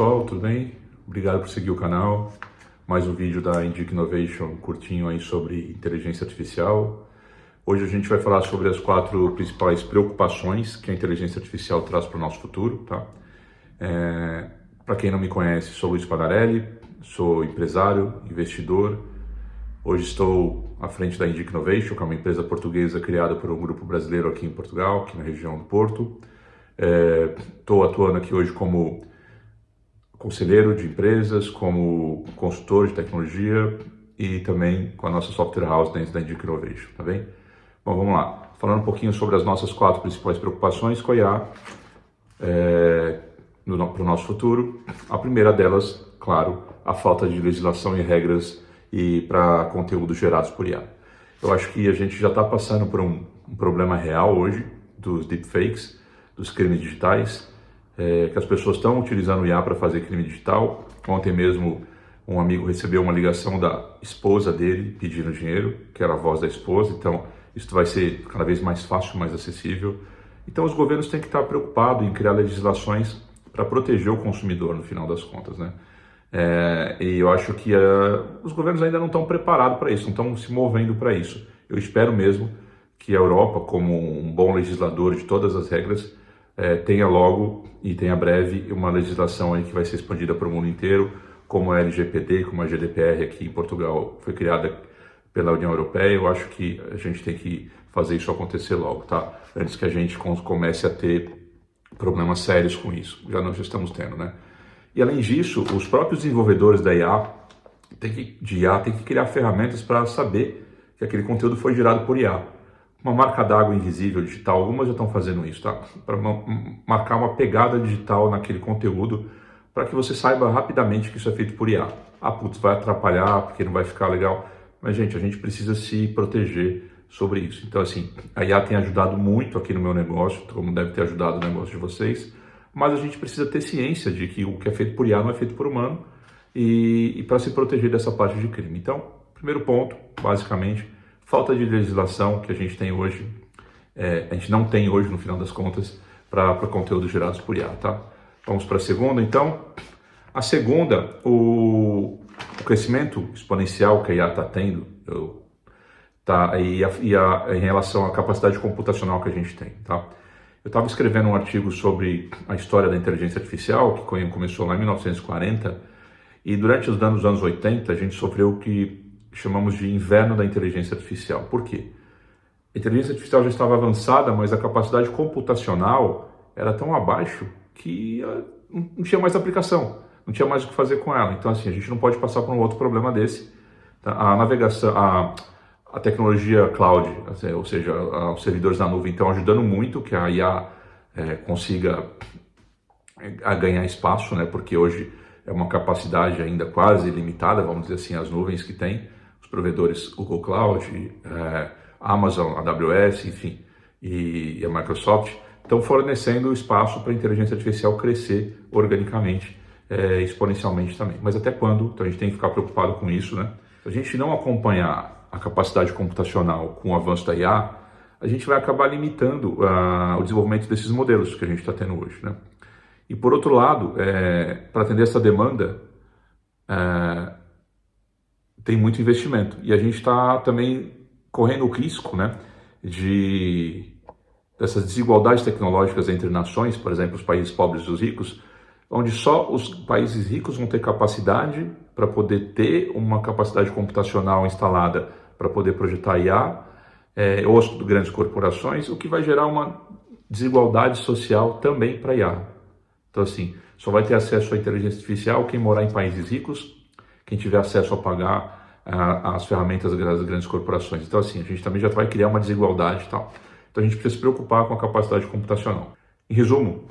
pessoal, tudo bem? Obrigado por seguir o canal. Mais um vídeo da Indica Innovation curtinho aí sobre inteligência artificial. Hoje a gente vai falar sobre as 4 principais preocupações que a inteligência artificial traz para o nosso futuro, tá? Para quem não me conhece, sou Luiz Panarelli, sou empresário, investidor. Hoje estou à frente da Indica Innovation, que é uma empresa portuguesa criada por um grupo brasileiro aqui em Portugal, aqui na região do Porto. Estou atuando aqui hoje como conselheiro de empresas, como consultor de tecnologia e também com a nossa software house dentro da Indica Innovation, tá bem? Bom, vamos lá. Falando um pouquinho sobre as nossas 4 principais preocupações com a IA para o nosso futuro. A primeira delas, claro, a falta de legislação e regras e para conteúdos gerados por IA. Eu acho que a gente já está passando por um problema real hoje dos deepfakes, dos crimes digitais, que as pessoas estão utilizando o IA para fazer crime digital. Ontem mesmo um amigo recebeu uma ligação da esposa dele pedindo dinheiro, que era a voz da esposa, então isso vai ser cada vez mais fácil, mais acessível. Então os governos têm que estar preocupados em criar legislações para proteger o consumidor no final das contas, né? E eu acho que os governos ainda não estão preparados para isso, não estão se movendo para isso. Eu espero mesmo que a Europa, como um bom legislador de todas as regras, tenha logo e tenha breve uma legislação aí que vai ser expandida para o mundo inteiro, como a LGPD, como a GDPR aqui em Portugal foi criada pela União Europeia. Eu acho que a gente tem que fazer isso acontecer logo, tá? Antes que a gente comece a ter problemas sérios com isso. Já nós estamos tendo, né? E além disso, os próprios desenvolvedores da IA têm que criar ferramentas para saber que aquele conteúdo foi gerado por IA. Uma marca d'água invisível digital, algumas já estão fazendo isso, tá? Para marcar uma pegada digital naquele conteúdo, para que você saiba rapidamente que isso é feito por IA. Putz, vai atrapalhar, porque não vai ficar legal. Mas, gente, a gente precisa se proteger sobre isso. Então, assim, a IA tem ajudado muito aqui no meu negócio, como deve ter ajudado o negócio de vocês, mas a gente precisa ter ciência de que o que é feito por IA não é feito por humano e para se proteger dessa parte de crime. Então, primeiro ponto, basicamente, falta de legislação que a gente tem hoje, a gente não tem hoje, no final das contas, para conteúdos gerados por IA, tá? Vamos para a segunda, então. A segunda, o crescimento exponencial que a IA está tendo, em relação à capacidade computacional que a gente tem, tá? Eu estava escrevendo um artigo sobre a história da inteligência artificial, que começou lá em 1940, e durante os anos 80 a gente sofreu o que chamamos de inverno da inteligência artificial. Por quê? A inteligência artificial já estava avançada, mas a capacidade computacional era tão abaixo que não tinha mais aplicação, não tinha mais o que fazer com ela. Então, assim, a gente não pode passar por um outro problema desse. Tá? A navegação, a tecnologia cloud, ou seja, os servidores na nuvem, estão ajudando muito que a IA consiga ganhar espaço, né? Porque hoje é uma capacidade ainda quase limitada, vamos dizer assim, as nuvens que tem, os provedores Google Cloud, Amazon, AWS, enfim, e a Microsoft estão fornecendo espaço para a inteligência artificial crescer organicamente, exponencialmente também. Mas até quando? Então a gente tem que ficar preocupado com isso, né? Se a gente não acompanhar a capacidade computacional com o avanço da IA, a gente vai acabar limitando o desenvolvimento desses modelos que a gente está tendo hoje, né? E por outro lado, para atender essa demanda, tem muito investimento. E a gente está também correndo o risco, né, dessas desigualdades tecnológicas entre nações, por exemplo, os países pobres e os ricos, onde só os países ricos vão ter capacidade para poder ter uma capacidade computacional instalada para poder projetar IA, ou as grandes corporações, o que vai gerar uma desigualdade social também para IA. Então, assim, só vai ter acesso à inteligência artificial quem morar em países ricos, quem tiver acesso a pagar as ferramentas das grandes corporações. Então, assim, a gente também já vai criar uma desigualdade e tal. Então, a gente precisa se preocupar com a capacidade computacional. Em resumo,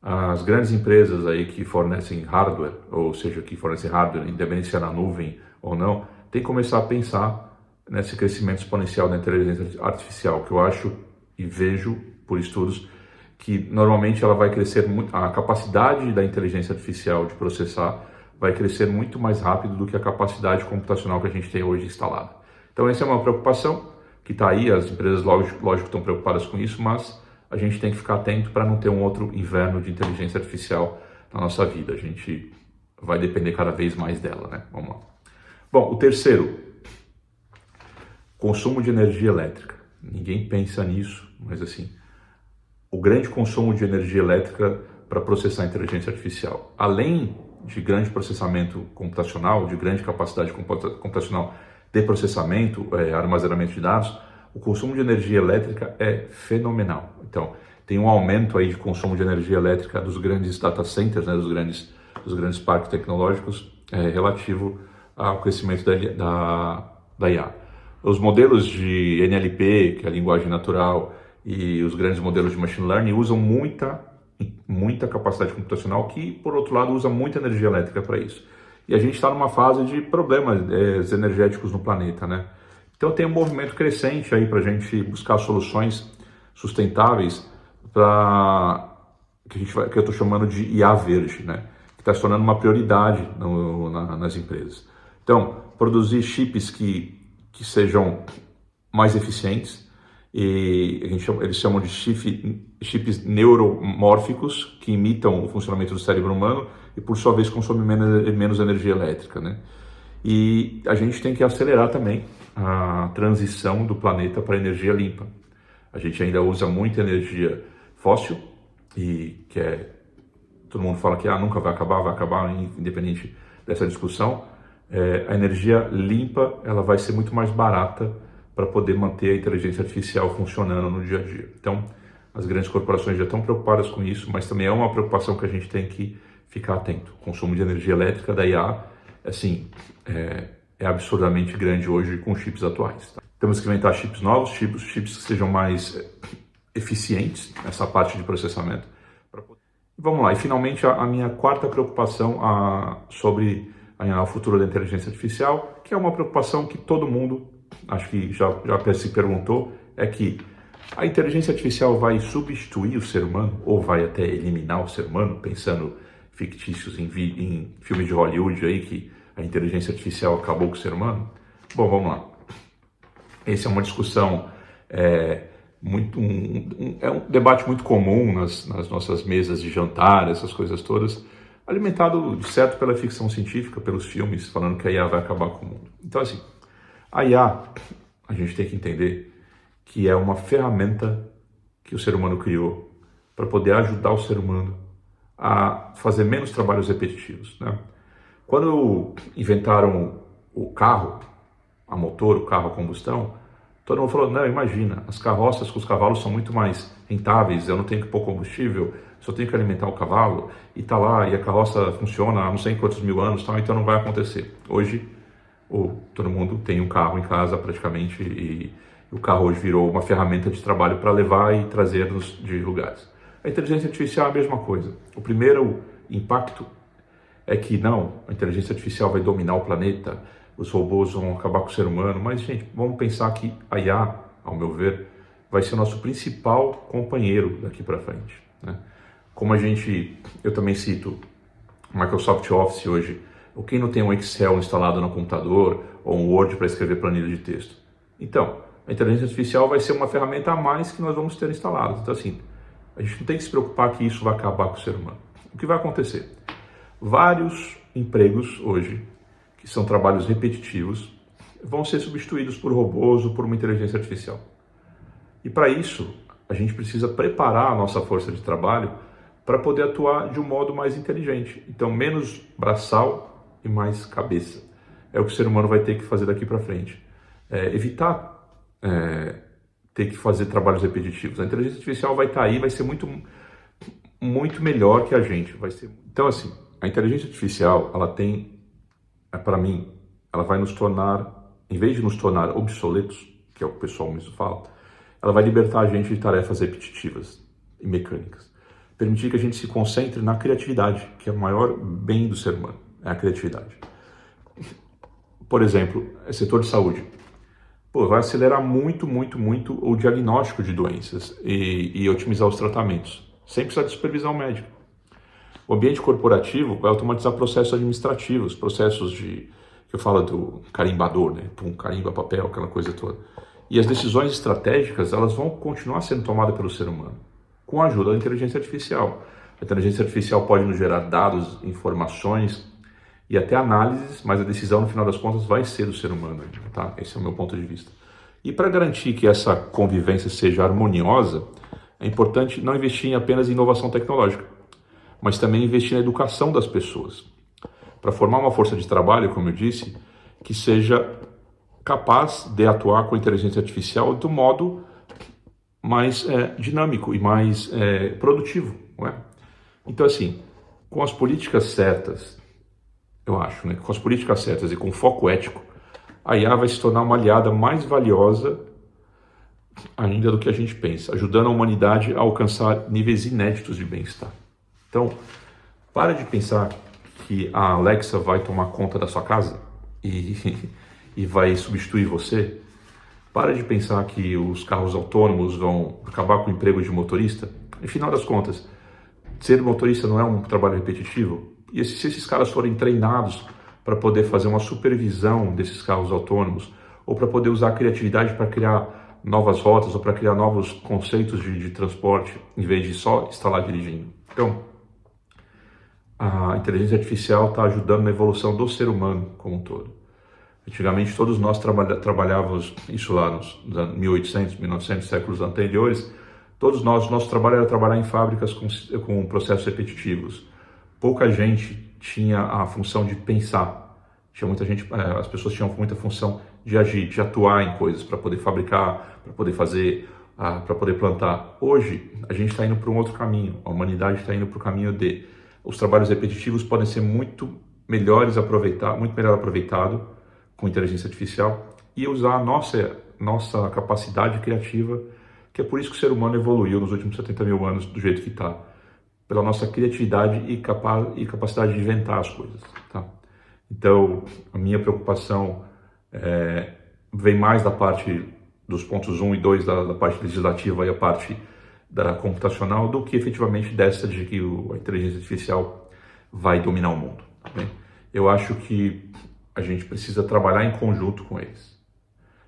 as grandes empresas aí que fornecem hardware, ou seja, que fornecem hardware, independente se é na nuvem ou não, tem que começar a pensar nesse crescimento exponencial da inteligência artificial, que eu acho e vejo por estudos que normalmente ela vai crescer muito, a capacidade da inteligência artificial de processar vai crescer muito mais rápido do que a capacidade computacional que a gente tem hoje instalada. Então essa é uma preocupação que está aí, as empresas lógico estão preocupadas com isso, mas a gente tem que ficar atento para não ter um outro inverno de inteligência artificial na nossa vida. A gente vai depender cada vez mais dela, né? Vamos lá. Bom, o terceiro, consumo de energia elétrica. Ninguém pensa nisso, mas assim, o grande consumo de energia elétrica para processar a inteligência artificial. Além de grande processamento computacional, de grande capacidade computacional de processamento, armazenamento de dados, o consumo de energia elétrica é fenomenal. Então, tem um aumento aí de consumo de energia elétrica dos grandes data centers, né, dos grandes parques tecnológicos, relativo ao crescimento da IA. Os modelos de NLP, que é a linguagem natural, e os grandes modelos de machine learning usam muita capacidade computacional que, por outro lado, usa muita energia elétrica para isso. E a gente está numa fase de problemas energéticos no planeta, né? Então tem um movimento crescente aí para a gente buscar soluções sustentáveis que eu estou chamando de IA verde, né? Que está se tornando uma prioridade nas empresas. Então, produzir chips que sejam mais eficientes, e eles chamam de chips neuromórficos, que imitam o funcionamento do cérebro humano e, por sua vez, consomem menos energia elétrica, né? E a gente tem que acelerar também a transição do planeta para energia limpa. A gente ainda usa muita energia fóssil, e todo mundo fala que nunca vai acabar, independente dessa discussão. A energia limpa, ela vai ser muito mais barata para poder manter a inteligência artificial funcionando no dia a dia. Então, as grandes corporações já estão preocupadas com isso, mas também é uma preocupação que a gente tem que ficar atento. O consumo de energia elétrica da IA, assim, é absurdamente grande hoje com os chips atuais. Tá? Temos que inventar chips novos, chips que sejam mais eficientes nessa parte de processamento. Vamos lá, e finalmente a minha quarta preocupação sobre o futuro da inteligência artificial, que é uma preocupação que todo mundo, acho que já se perguntou, é que a inteligência artificial vai substituir o ser humano, ou vai até eliminar o ser humano, pensando fictícios em filmes de Hollywood aí, que a inteligência artificial acabou com o ser humano? Bom, vamos lá. Essa é uma discussão, é um debate muito comum nas nossas mesas de jantar, essas coisas todas, alimentado, de certo, pela ficção científica, pelos filmes, falando que a IA vai acabar com o mundo. Então, assim, a IA, a gente tem que entender que é uma ferramenta que o ser humano criou para poder ajudar o ser humano a fazer menos trabalhos repetitivos, né? Quando inventaram o carro a motor, o carro a combustão, todo mundo falou, não, imagina, as carroças com os cavalos são muito mais rentáveis, eu não tenho que pôr combustível, só tenho que alimentar o cavalo, e tá lá, e a carroça funciona há não sei quantos mil anos, então não vai acontecer. Hoje, todo mundo tem um carro em casa praticamente, e o carro hoje virou uma ferramenta de trabalho para levar e trazer-nos de lugares. A inteligência artificial é a mesma coisa. O primeiro impacto é que a inteligência artificial vai dominar o planeta, os robôs vão acabar com o ser humano, mas, gente, vamos pensar que a IA, ao meu ver, vai ser o nosso principal companheiro daqui para frente, né? Como eu também cito Microsoft Office hoje, ou quem não tem um Excel instalado no computador, ou um Word para escrever planilha de texto. Então, a inteligência artificial vai ser uma ferramenta a mais que nós vamos ter instaladas. Então, assim, a gente não tem que se preocupar que isso vai acabar com o ser humano. O que vai acontecer? Vários empregos hoje, que são trabalhos repetitivos, vão ser substituídos por robôs ou por uma inteligência artificial. E para isso, a gente precisa preparar a nossa força de trabalho para poder atuar de um modo mais inteligente. Então, menos braçal e mais cabeça. É o que o ser humano vai ter que fazer daqui para frente. Evitar ter que fazer trabalhos repetitivos. A inteligência artificial vai estar aí, vai ser muito, muito melhor que a gente. Então, assim, a inteligência artificial, ela tem, para mim, ela vai nos tornar, em vez de nos tornar obsoletos, que é o que o pessoal mesmo fala, ela vai libertar a gente de tarefas repetitivas e mecânicas. Permitir que a gente se concentre na criatividade, que é o maior bem do ser humano, é a criatividade. Por exemplo, setor de saúde. Vai acelerar muito, muito, muito o diagnóstico de doenças e otimizar os tratamentos, sem precisar de supervisão médica. O ambiente corporativo vai automatizar processos administrativos, processos que eu falo do carimbador, né? Carimba papel, aquela coisa toda. E as decisões estratégicas, elas vão continuar sendo tomadas pelo ser humano, com a ajuda da inteligência artificial. A inteligência artificial pode nos gerar dados, informações e até análises, mas a decisão, no final das contas, vai ser do ser humano, tá? Esse é o meu ponto de vista. E para garantir que essa convivência seja harmoniosa, é importante não investir apenas em inovação tecnológica, mas também investir na educação das pessoas, para formar uma força de trabalho, como eu disse, que seja capaz de atuar com a inteligência artificial do modo mais dinâmico e mais produtivo, não é? Então, assim, com as políticas certas, eu acho, né, com as políticas certas e com foco ético, a IA vai se tornar uma aliada mais valiosa ainda do que a gente pensa, ajudando a humanidade a alcançar níveis inéditos de bem-estar. Então, para de pensar que a Alexa vai tomar conta da sua casa e vai substituir você. Para de pensar que os carros autônomos vão acabar com o emprego de motorista. Afinal das contas, ser motorista não é um trabalho repetitivo. E se esses caras forem treinados para poder fazer uma supervisão desses carros autônomos, ou para poder usar a criatividade para criar novas rotas, ou para criar novos conceitos de transporte, em vez de só estar lá dirigindo. Então, a inteligência artificial está ajudando na evolução do ser humano como um todo. Antigamente, todos nós trabalhávamos, isso lá nos 1800, 1900, séculos anteriores, todos nós, nosso trabalho era trabalhar em fábricas com processos repetitivos. Pouca gente tinha a função de pensar. Tinha muita gente, as pessoas tinham muita função de agir, de atuar em coisas, para poder fabricar, para poder fazer, para poder plantar. Hoje, a gente está indo para um outro caminho. A humanidade está indo para o caminho de os trabalhos repetitivos podem ser muito melhor aproveitado com inteligência artificial e usar a nossa capacidade criativa, que é por isso que o ser humano evoluiu nos últimos 70 mil anos do jeito que está, pela nossa criatividade e capacidade de inventar as coisas, tá? Então, a minha preocupação vem mais da parte dos pontos 1 e 2 da parte legislativa e a parte da computacional do que efetivamente dessa de que a inteligência artificial vai dominar o mundo, tá bem? Eu acho que a gente precisa trabalhar em conjunto com eles,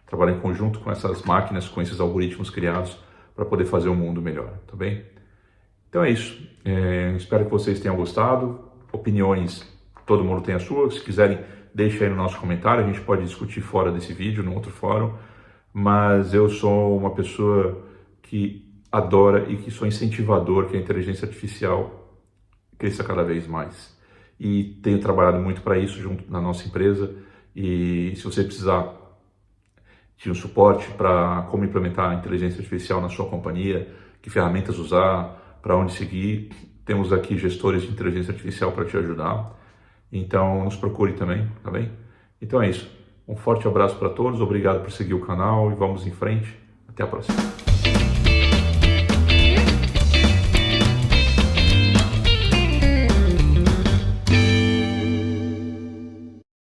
trabalhar em conjunto com essas máquinas, com esses algoritmos criados para poder fazer o mundo melhor, tá bem? Então é isso, espero que vocês tenham gostado. Opiniões, todo mundo tem a sua, se quiserem deixa aí no nosso comentário, a gente pode discutir fora desse vídeo, num outro fórum, mas eu sou uma pessoa que adora e que sou incentivador que a inteligência artificial cresça cada vez mais. E tenho trabalhado muito para isso junto na nossa empresa. E se você precisar de um suporte para como implementar a inteligência artificial na sua companhia, que ferramentas usar, para onde seguir, temos aqui gestores de inteligência artificial para te ajudar. Então nos procure também, tá bem? Então é isso. Um forte abraço para todos, obrigado por seguir o canal e vamos em frente. Até a próxima.